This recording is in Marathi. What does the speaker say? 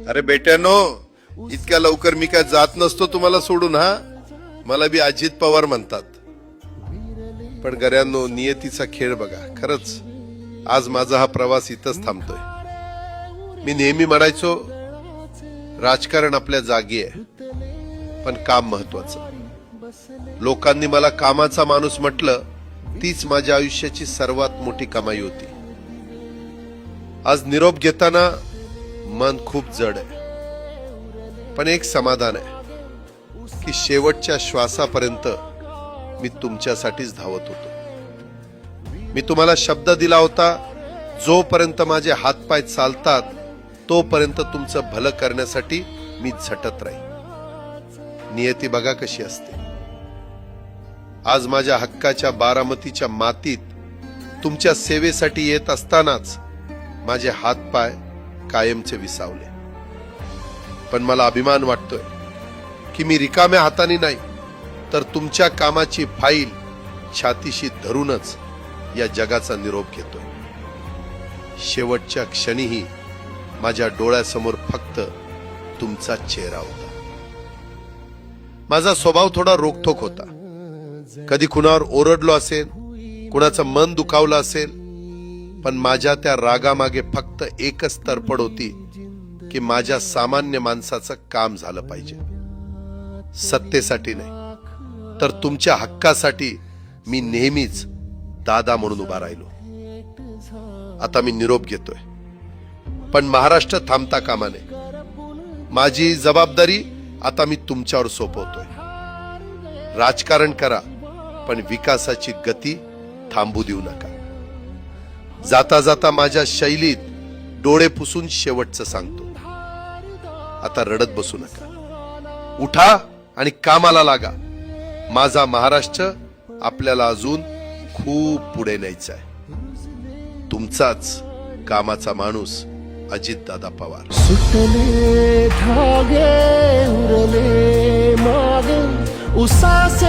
अरे बेट्यानो, इतक्या लवकर मी काय जात नसतो तुम्हाला सोडून. हा, मला बी अजित पवार म्हणतात. पण गऱ्यांनो, नियतीचा खेळ बघा. खरंच आज माझा हा प्रवास इथंच थांबतोय. मी नेहमी म्हणायचो राजकारण आपल्या जागी आहे, पण काम महत्वाचं. लोकांनी मला कामाचा माणूस म्हटलं, तीच माझ्या आयुष्याची सर्वात मोठी कमाई होती. आज निरोप घेताना मन खूप जड आहे, पण एक समाधान आहे की शेवटच्या श्वासापर्यंत मी तुमच्यासाठीच धावत होतो. मी तुम्हाला शब्द दिला होता, जोपर्यंत माझे हातपाय चालतात तोपर्यंत तुमचं भलं करण्यासाठी मी झटत राहील. नियती बघा कशी असते. आज माझ्या हक्काच्या बारामतीच्या मातीत तुमच्या सेवेसाठी येत असतानाच माझे हातपाय कायमचे विसावले. पण मला अभिमान वाटतोय की मी रिकाम्या हाताने नाही, तर तुमच्या कामाची फाईल छातीशी धरूनच या जगाचा निरोप घेतोय. शेवटच्या क्षणीही माझ्या डोळ्यासमोर फक्त तुमचा चेहरा होता. माझा स्वभाव थोडा रोखठोक होता. कधी कुणावर ओरडलो असेल, कुणाचं मन दुखावलं असेल, पण माझ्या त्या रागामागे फक्त एकच तडफड होती की माझ्या सामान्य माणसाचं काम झालं पाहिजे. सत्तेसाठी नाही, तर तुमच्या हक्कासाठी मी नेहमीच दादा म्हणून उभा राहिलो. आता मी निरोप घेतोय, पण महाराष्ट्र थांबता कामा नये. माझी जबाबदारी आता मी तुमच्यावर सोपवतोय. राजकारण करा, पण विकासाची गती थांबू देऊ नका. जाता जाता माझ्या शैलीत डोळे पुसून शेवटचं सांगतो, आता रडत बसू नका. उठा आणि कामाला लागा. माझा महाराष्ट्र आपल्याला अजून खूप पुढे न्यायचा आहे. तुमचाच कामाचा माणूस अजितदादा पवार. सुटले धागे उरले मागे उसासे